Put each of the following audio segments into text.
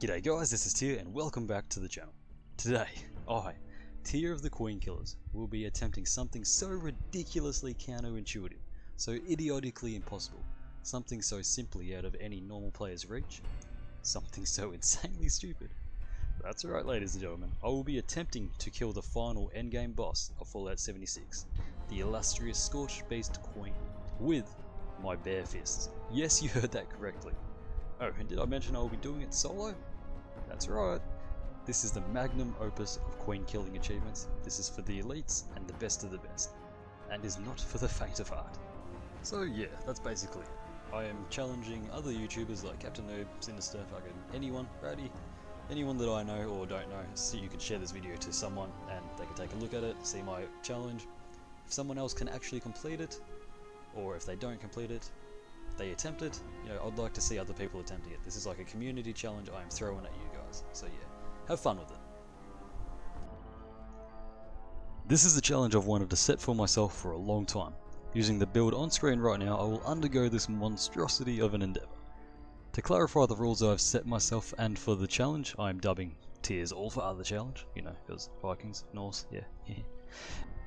G'day guys, this is Tyr and welcome back to the channel. Today, I, Tyr of the Queen Killers, will be attempting something so ridiculously counterintuitive, so idiotically impossible, something so simply out of any normal player's reach, something so insanely stupid. That's right, ladies and gentlemen, I will be attempting to kill the final endgame boss of Fallout 76, the illustrious Scorchbeast Queen, with my bare fists. Yes, you heard that correctly. Oh, and did I mention I will be doing it solo? That's right. This is the magnum opus of queen killing achievements. This is for the elites and the best of the best, and is not for the faint of heart. So yeah, that's basically it. I am challenging other YouTubers like Captain Noob, Sinister, fucking anyone, Brady, anyone that I know or don't know, so you can share this video to someone and they can take a look at it, see my challenge. If someone else can actually complete it, or if they don't complete it, they attempt it, you know, I'd like to see other people attempting it. This is like a community challenge I am throwing at you guys, so yeah, have fun with it. This is the challenge I've wanted to set for myself for a long time. Using the build on screen right now, I will undergo this monstrosity of an endeavour. To clarify the rules I've set myself, and for the challenge, I am dubbing Tyr's All for Other challenge, you know, because Vikings, Norse, yeah.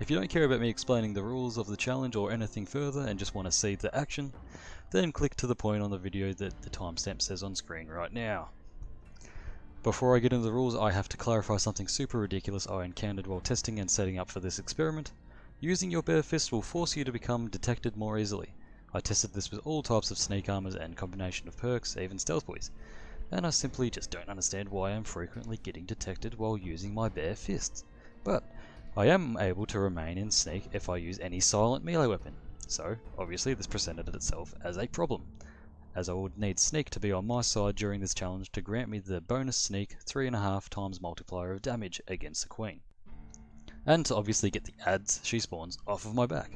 If you don't care about me explaining the rules of the challenge or anything further and just want to see the action, then click to the point on the video that the timestamp says on screen right now. Before I get into the rules, I have to clarify something super ridiculous I encountered while testing and setting up for this experiment. Using your bare fist will force you to become detected more easily. I tested this with all types of sneak armors and combination of perks, even stealth boys, and I simply just don't understand why I'm frequently getting detected while using my bare fists. But I am able to remain in sneak if I use any silent melee weapon, so obviously this presented itself as a problem, as I would need sneak to be on my side during this challenge to grant me the bonus sneak 3.5 times multiplier of damage against the queen, and to obviously get the adds she spawns off of my back.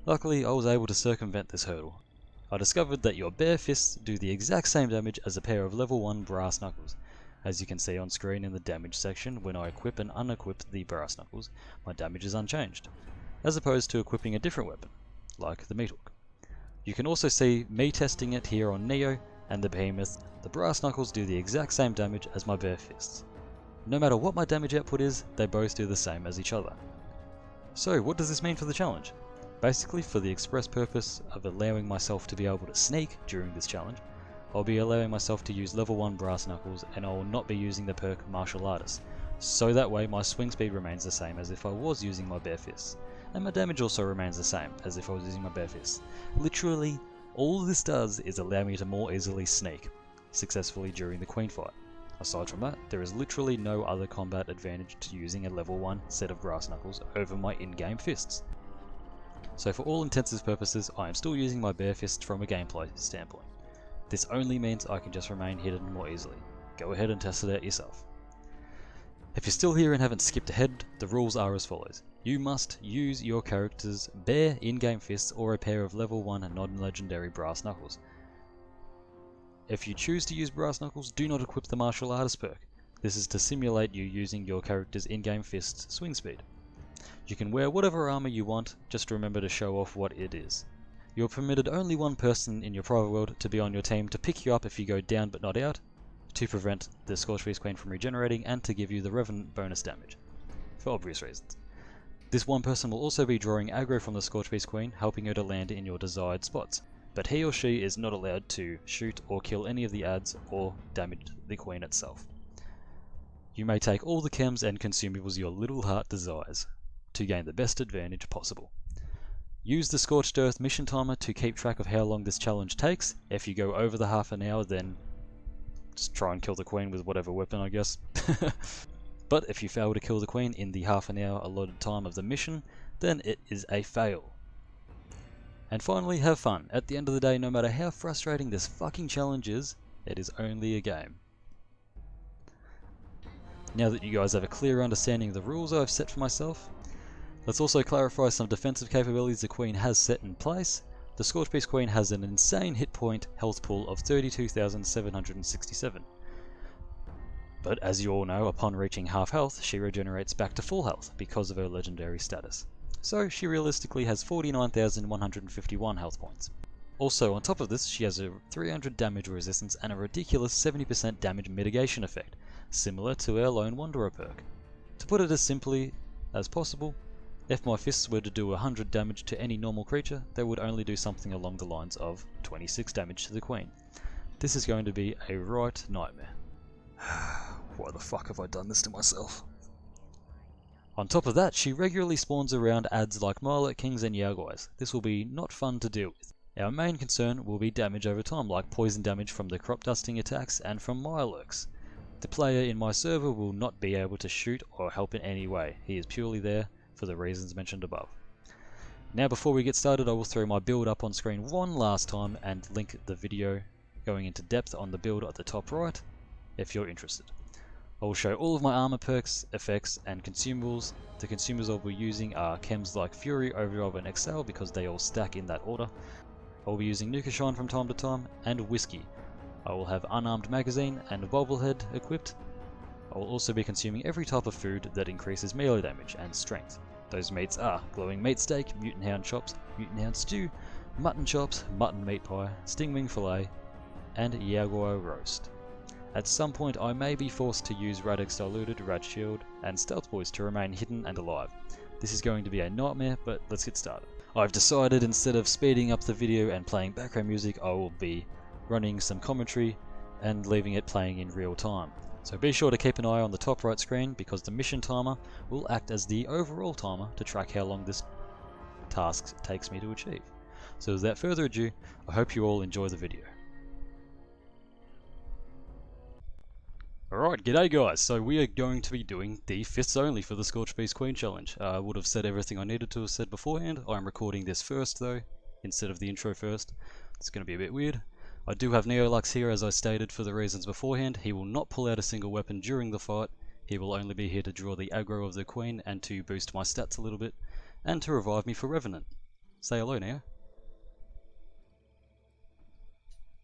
Luckily I was able to circumvent this hurdle. I discovered that your bare fists do the exact same damage as a pair of level 1 brass knuckles. As you can see on screen in the damage section, when I equip and unequip the brass knuckles, my damage is unchanged, as opposed to equipping a different weapon, like the meat hook. You can also see me testing it here on Neo and the Behemoth. The brass knuckles do the exact same damage as my bare fists. No matter what my damage output is, they both do the same as each other. So what does this mean for the challenge? Basically, for the express purpose of allowing myself to be able to sneak during this challenge, I'll be allowing myself to use level 1 brass knuckles, and I will not be using the perk martial artist, so that way my swing speed remains the same as if I was using my bare fists, and my damage also remains the same as if I was using my bare fists. Literally, all this does is allow me to more easily sneak successfully during the queen fight. Aside from that, there is literally no other combat advantage to using a level 1 set of brass knuckles over my in-game fists. So for all intents and purposes, I am still using my bare fists from a gameplay standpoint. This only means I can just remain hidden more easily. Go ahead and test it out yourself. If you're still here and haven't skipped ahead, the rules are as follows. You must use your character's bare in-game fists or a pair of level 1 non-legendary brass knuckles. If you choose to use brass knuckles, do not equip the martial artist perk. This is to simulate you using your character's in-game fist's swing speed. You can wear whatever armor you want, just remember to show off what it is. You're permitted only one person in your private world to be on your team to pick you up if you go down but not out, to prevent the Scorchbeast Queen from regenerating, and to give you the Revenant bonus damage, for obvious reasons. This one person will also be drawing aggro from the Scorchbeast Queen, helping her to land in your desired spots, but he or she is not allowed to shoot or kill any of the adds or damage the Queen itself. You may take all the chems and consumables your little heart desires, to gain the best advantage possible. Use the Scorched Earth mission timer to keep track of how long this challenge takes. If you go over the half an hour, then just try and kill the queen with whatever weapon, I guess. But if you fail to kill the queen in the half an hour allotted time of the mission, then it is a fail. And finally, have fun. At the end of the day, no matter how frustrating this fucking challenge is, it is only a game. Now that you guys have a clear understanding of the rules I've set for myself, let's also clarify some defensive capabilities the Queen has set in place. The Scorchbeast Queen has an insane hit point health pool of 32,767. But as you all know, upon reaching half health, she regenerates back to full health because of her legendary status. So she realistically has 49,151 health points. Also, on top of this, she has a 300 damage resistance and a ridiculous 70% damage mitigation effect, similar to our Lone Wanderer perk. To put it as simply as possible, if my fists were to do 100 damage to any normal creature, they would only do something along the lines of 26 damage to the Queen. This is going to be a right nightmare. Why the fuck have I done this to myself? On top of that, she regularly spawns around adds like Mirelurk Kings and Yaoguais. This will be not fun to deal with. Our main concern will be damage over time, like poison damage from the crop dusting attacks and from Mirelurks. The player in my server will not be able to shoot or help in any way. He is purely there for the reasons mentioned above. Now before we get started, I will throw my build up on screen one last time and link the video going into depth on the build at the top right if you're interested. I will show all of my armor perks, effects and consumables. The consumables I'll be using are chems like Fury, Overdrive and Excel because they all stack in that order. I will be using Nuka Shine from time to time and Whiskey. I will have Unarmed Magazine and Bobblehead equipped. I will also be consuming every type of food that increases melee damage and strength. Those meats are Glowing Meat Steak, Mutant Hound Chops, Mutant Hound Stew, Mutton Chops, Mutton Meat Pie, Stingwing Fillet, and Yaoguai Roast. At some point I may be forced to use Radix Diluted, Rad Shield, and Stealth Boys to remain hidden and alive. This is going to be a nightmare, but let's get started. I've decided instead of speeding up the video and playing background music, I will be running some commentary and leaving it playing in real time. So be sure to keep an eye on the top right screen because the mission timer will act as the overall timer to track how long this task takes me to achieve. So without further ado, I hope you all enjoy the video. Alright, g'day guys, so we are going to be doing the fists only for the Scorchbeast Queen Challenge. I would have said everything I needed to have said beforehand. I'm recording this first though, instead of the intro first. It's going to be a bit weird. I do have Neolux here as I stated for the reasons beforehand. He will not pull out a single weapon during the fight. He will only be here to draw the aggro of the Queen and to boost my stats a little bit, and to revive me for Revenant. Say hello now.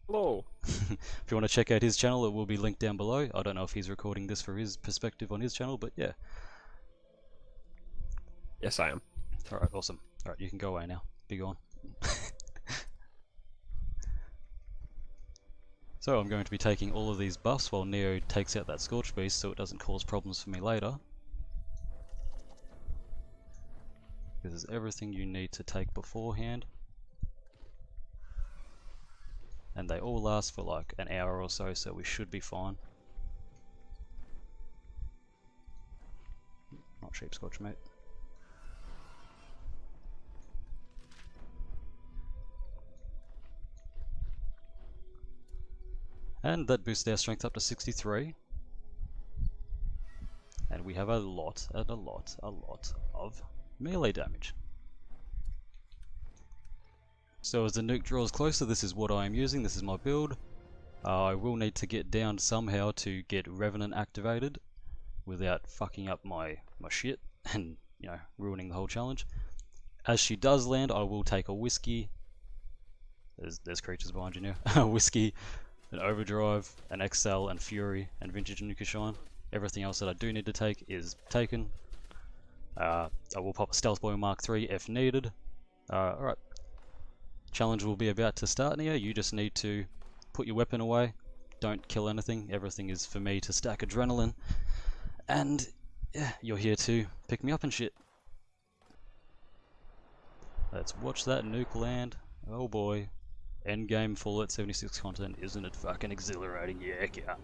Hello. If you want to check out his channel, it will be linked down below. I don't know if he's recording this for his perspective on his channel, but yeah. Yes, I am. Alright, awesome. Alright, you can go away now. Be gone. So I'm going to be taking all of these buffs while Neo takes out that Scorchbeast so it doesn't cause problems for me later. This is everything you need to take beforehand. And they all last for like an hour or so, so we should be fine. Not sheepscotch, mate. And that boosts our strength up to 63. And we have a lot of melee damage. So as the nuke draws closer, this is what I am using, this is my build. I will need to get down somehow to get Revenant activated without fucking up my shit and, you know, ruining the whole challenge. As she does land, I will take a Whiskey. There's creatures behind you now. A Whiskey, an Overdrive, an Excel, and Fury, and Vintage Nuka Shine. Everything else that I do need to take is taken. I will pop a Stealth Boy Mark III if needed. Alright. Challenge will be about to start now. You just need to put your weapon away. Don't kill anything. Everything is for me to stack adrenaline. And yeah, you're here to pick me up and shit. Let's watch that nuke land. Oh boy. Endgame Fallout 76 content, isn't it fucking exhilarating? Yeah, yeah.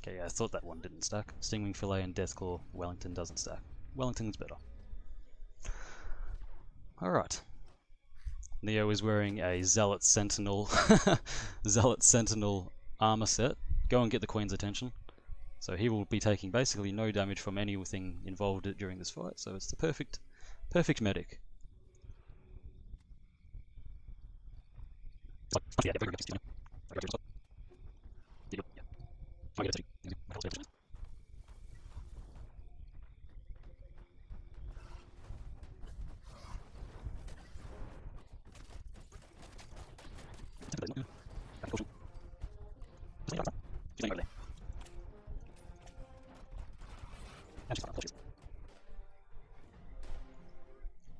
Okay, yeah, I thought that one didn't stack. Stingwing Fillet and Deathclaw Wellington doesn't stack. Wellington's better. Alright. Neo is wearing a Zealot Sentinel Zealot Sentinel armor set. Go and get the Queen's attention. So he will be taking basically no damage from anything involved during this fight, so it's the perfect medic.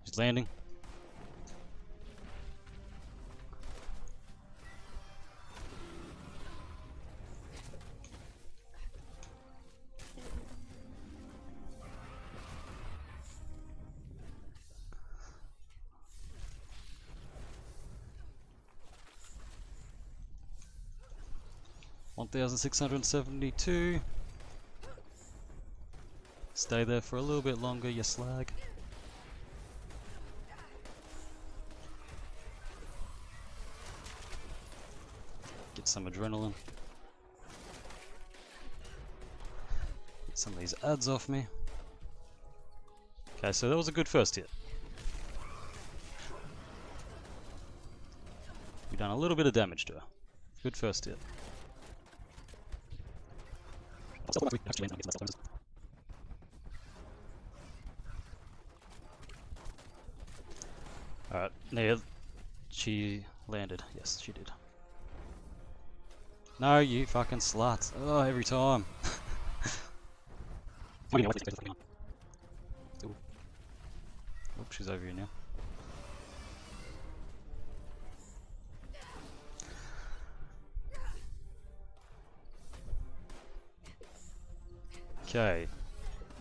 She's landing. $1,672. Stay there for a little bit longer, you slag. Get some adrenaline. Get some of these ads off me. Okay, so that was a good first hit. We've done a little bit of damage to her. Good first hit. Alright, now she landed. Yes, she did. No, you fucking slut. Oh, every time. Oh, she's over here now. Okay,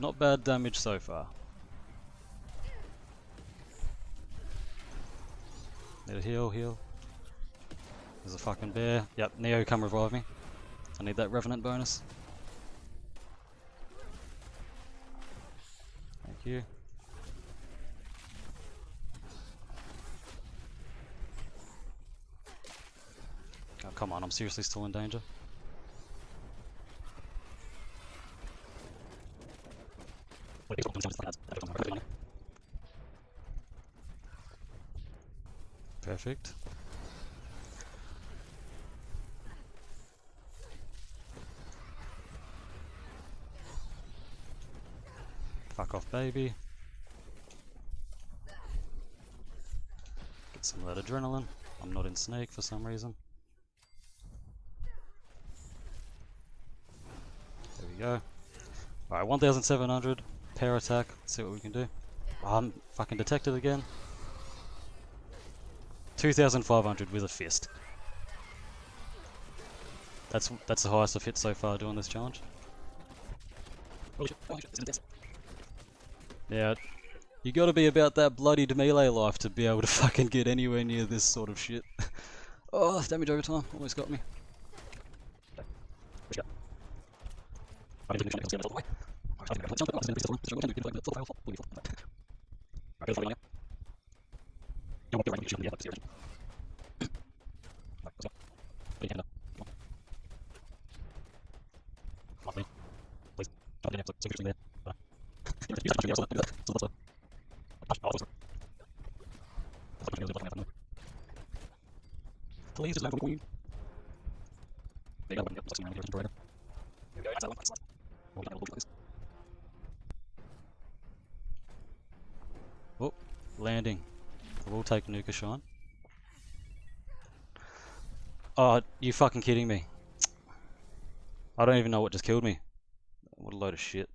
not bad damage so far. Need a heal. There's a fucking bear. Yep, Neo, come revive me. I need that Revenant bonus. Thank you. Oh, come on, I'm seriously still in danger. Perfect. Fuck off, baby. Get some of that adrenaline. I'm not in snake for some reason. There we go. Alright, 1,700. Pair attack. Let's see what we can do. Oh, I'm fucking detected again. 2,500 with a fist. That's the highest I've hit so far doing this challenge. Yeah, you gotta be about that bloodied melee life to be able to fucking get anywhere near this sort of shit. Oh, damage over time, almost got me. Please just land on the queen. Oh, landing. We'll take Nuka Shine. Oh, you fucking kidding me. I don't even know what just killed me. What a load of shit.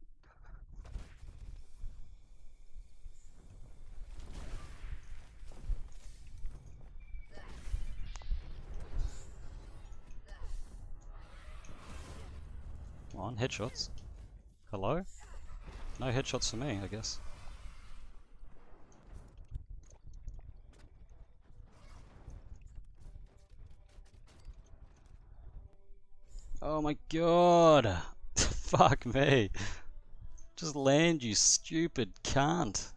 Come on, headshots. Hello? No headshots for me, I guess. Oh my god! Fuck me! Just land, you stupid cunt!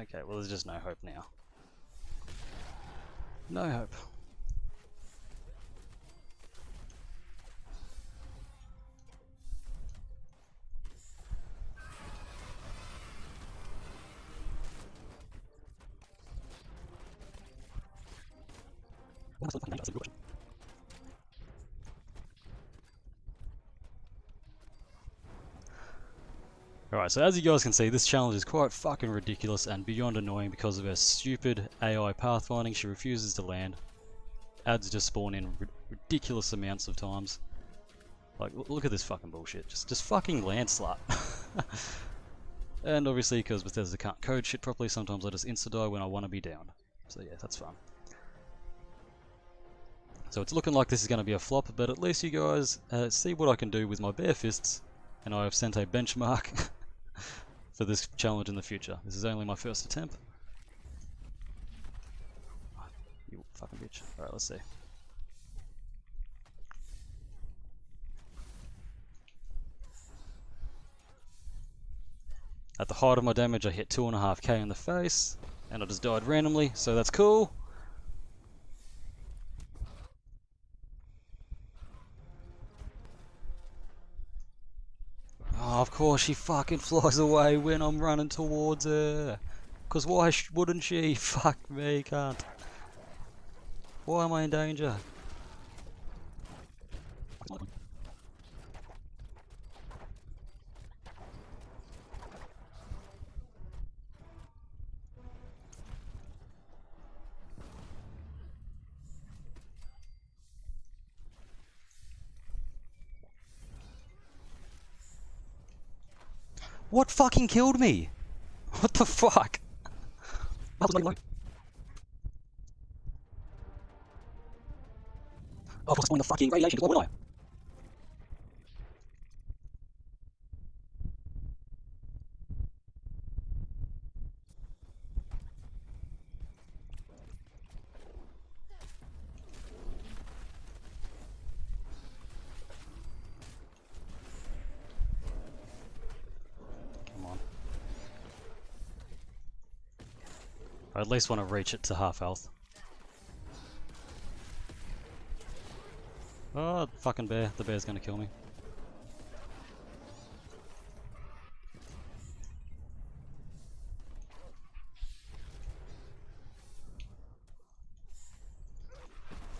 Okay, well there's just no hope now. No hope. Alright, so as you guys can see, this challenge is quite fucking ridiculous and beyond annoying because of her stupid AI pathfinding. She refuses to land. Ads just spawn in ridiculous amounts of times. Like, look at this fucking bullshit. Just fucking land slut. And obviously, because Bethesda can't code shit properly, sometimes I just insta-die when I want to be down. So yeah, that's fun. So it's looking like this is going to be a flop, but at least you guys see what I can do with my bare fists, and I have sent a benchmark for this challenge in the future. This is only my first attempt. You fucking bitch. Alright, let's see. At the height of my damage, I hit 2.5k in the face, and I just died randomly, so that's cool. Oh, of course she fucking flies away when I'm running towards her. Cause why wouldn't she? Fuck me, can't. Why am I in danger? What fucking killed me? What the fuck? Oh, for spawning the fucking radiation, what would I? Come on. I at least want to reach it to half health. Oh, fucking bear. The bear's gonna kill me.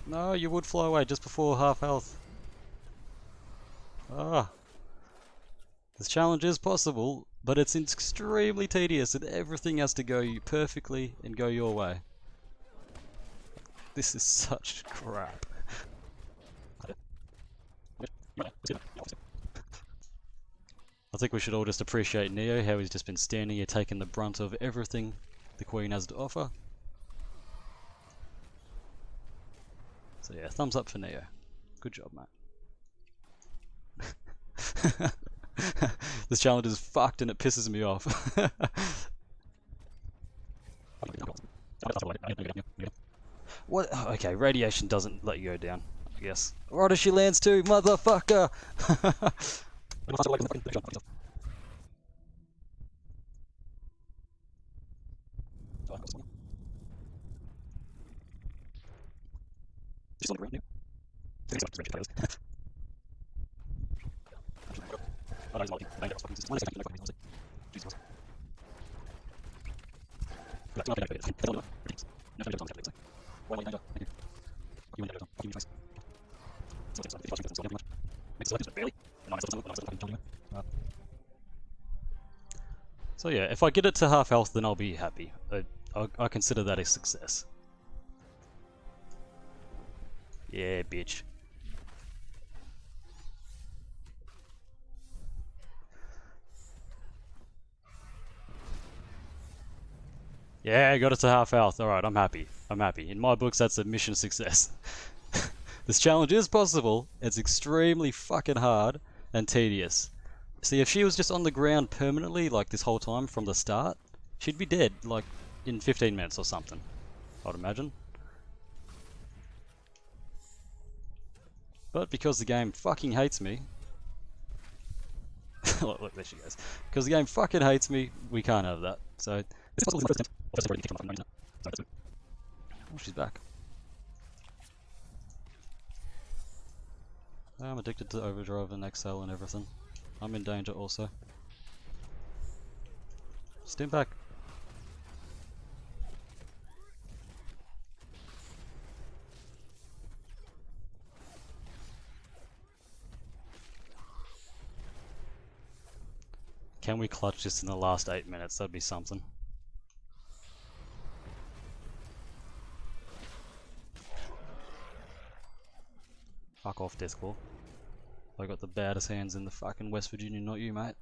No, you would fly away just before half health. Ah. This challenge is possible, but it's extremely tedious and everything has to go perfectly and go your way. This is such crap. I think we should all just appreciate Neo, how he's just been standing here taking the brunt of everything the Queen has to offer. So yeah, thumbs up for Neo. Good job, mate. This challenge is fucked and it pisses me off. What? Okay, radiation doesn't let you go down, I guess. Right as she lands too, motherfucker! So yeah, if I get it to half health, then I'll be happy. I consider that a success. Yeah, bitch. Yeah, I got it to half health. Alright, I'm happy. I'm happy. In my books, that's a mission success. This challenge is possible. It's extremely fucking hard and tedious. See, if she was just on the ground permanently, like this whole time from the start, she'd be dead, like, in 15 minutes or something, I'd imagine. But because the game fucking hates me... look, there she goes. Because the game fucking hates me, we can't have that. So, it's possible my first attempt. Oh, she's back. I'm addicted to overdrive and Excel and everything. I'm in danger also. Stim back. Can we clutch this in the last 8 minutes? That'd be something. Fuck off, Deathclaw. I got the baddest hands in the fucking West Virginia, not you, mate.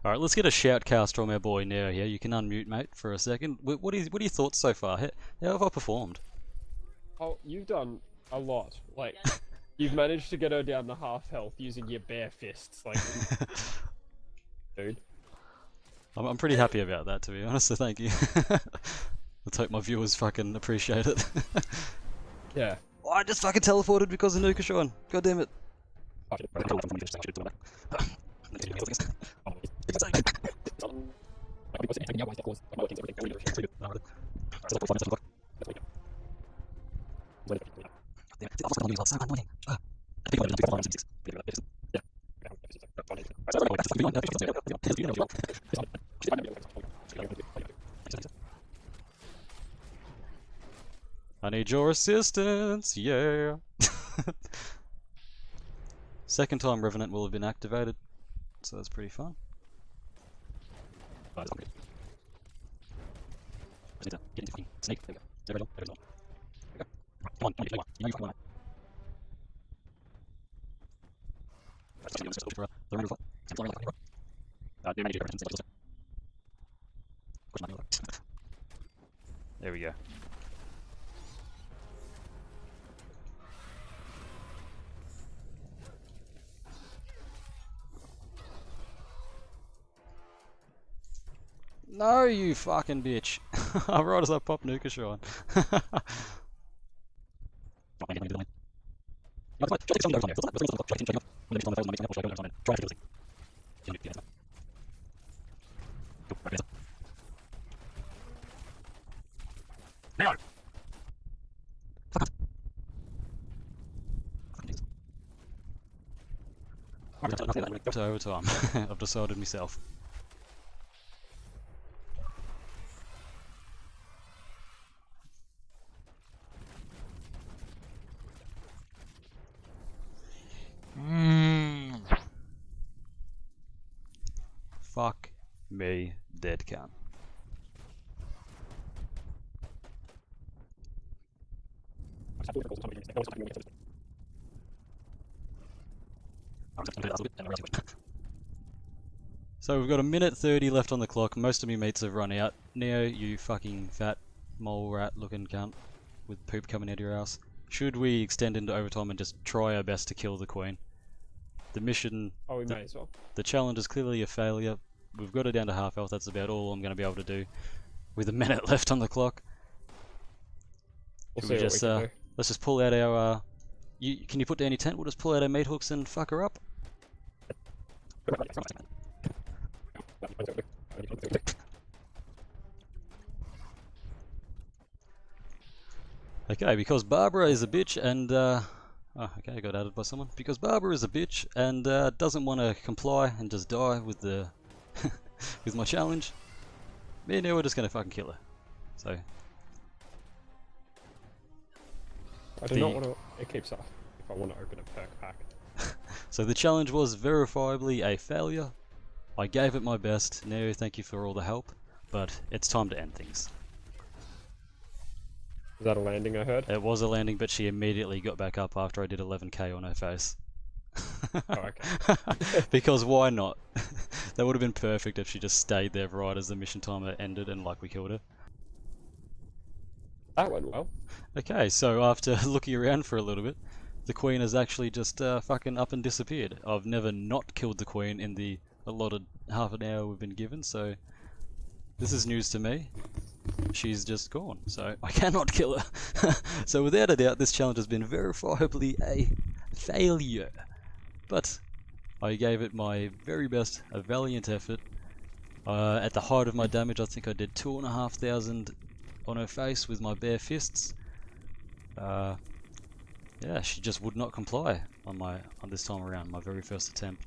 Alright, let's get a shoutcast from our boy Nero here. You can unmute, mate, for a second. What are your thoughts so far? How have I performed? Oh, you've done a lot. Like, you've managed to get her down to half health using your bare fists. Like, dude. I'm pretty happy about that, to be honest, so thank you. Let's hope my viewers fucking appreciate it. Yeah. Oh, I just fucking teleported because of Nukashon. God damn it. I need your assistance, yeah. Second time Revenant will have been activated, so that's pretty fun. There we go. No, you fucking bitch. Right as I pop Nukashon. To overtime. I've decided myself. Fuck me, dead cunt. So we've got a minute 30 left on the clock. Most of me mates have run out. Neo, you fucking fat mole rat looking cunt with poop coming out of your ass. Should we extend into overtime and just try our best to kill the queen? The mission... Oh, we may as well. The challenge is clearly a failure. We've got it down to half health. That's about all I'm going to be able to do with a minute left on the clock. We'll Should see we what just, we can do. let's just pull out our... can you put down your tent? We'll just pull out our meat hooks and fuck her up. Okay, because Barbara is a bitch and... oh, okay, I got added by someone. Because Barbara is a bitch and doesn't want to comply and just die with the... with my challenge. Me and Neo are just going to fucking kill her. So... I do not want to... It keeps up if I want to open a perk pack. So the challenge was verifiably a failure. I gave it my best. Neo, thank you for all the help. But it's time to end things. Is that a landing I heard? It was a landing, but she immediately got back up after I did 11k on her face. Oh, okay. Because why not? That would have been perfect if she just stayed there right as the mission timer ended and like we killed her. That went well. Okay, so after looking around for a little bit, the queen has actually just fucking up and disappeared. I've never not killed the queen in the allotted half an hour we've been given, so this is news to me. She's just gone, so I cannot kill her. So without a doubt, this challenge has been verifiably a failure. But I gave it my very best, a valiant effort. At the height of my damage, I think I did 2,500 on her face with my bare fists. Yeah, she just would not comply on this time around, my very first attempt.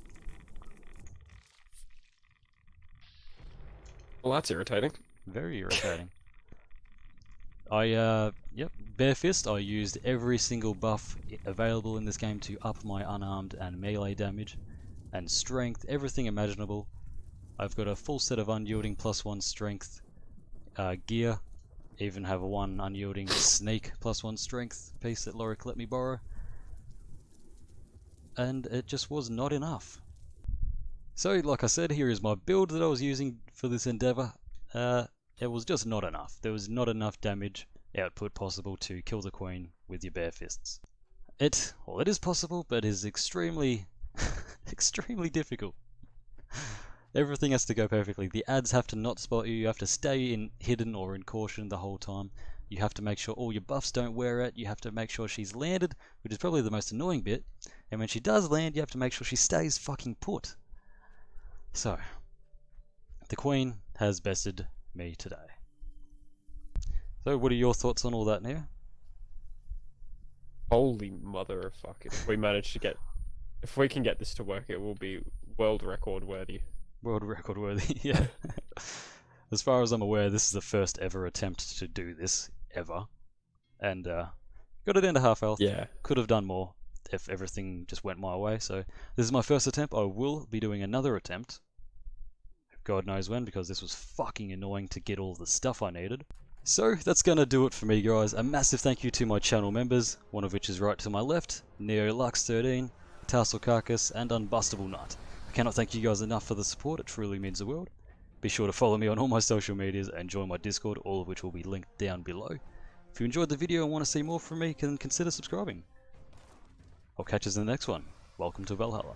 Well, that's irritating. Very irritating. Yep, Bare Fist. I used every single buff available in this game to up my unarmed and melee damage, and strength, everything imaginable. I've got a full set of unyielding +1 strength gear, even have a 1 unyielding sneak +1 strength piece that Lorik let me borrow, and it just was not enough. So, like I said, here is my build that I was using for this endeavor. It was just not enough. There was not enough damage output possible to kill the queen with your bare fists. It is possible, but it is extremely, extremely difficult. Everything has to go perfectly. The ads have to not spot you. You have to stay in hidden or in caution the whole time. You have to make sure all your buffs don't wear it. You have to make sure she's landed, which is probably the most annoying bit. And when she does land, you have to make sure she stays fucking put. So, the queen has bested me today. So, what are your thoughts on all that, Neo? Holy mother of fuck! If we can get this to work, it will be world record worthy. World record worthy, yeah. As far as I'm aware, this is the first ever attempt to do this, ever. And, got it down to half health. Yeah. Could have done more if everything just went my way, so this is my first attempt. I will be doing another attempt. God knows when, because this was fucking annoying to get all the stuff I needed. So, that's gonna do it for me, guys. A massive thank you to my channel members, one of which is right to my left, NeoLux13, Tassel Carcass, and Unbustable Knight. I cannot thank you guys enough for the support, it truly means the world. Be sure to follow me on all my social medias and join my Discord, all of which will be linked down below. If you enjoyed the video and want to see more from me, then consider subscribing. I'll catch you in the next one. Welcome to Valhalla.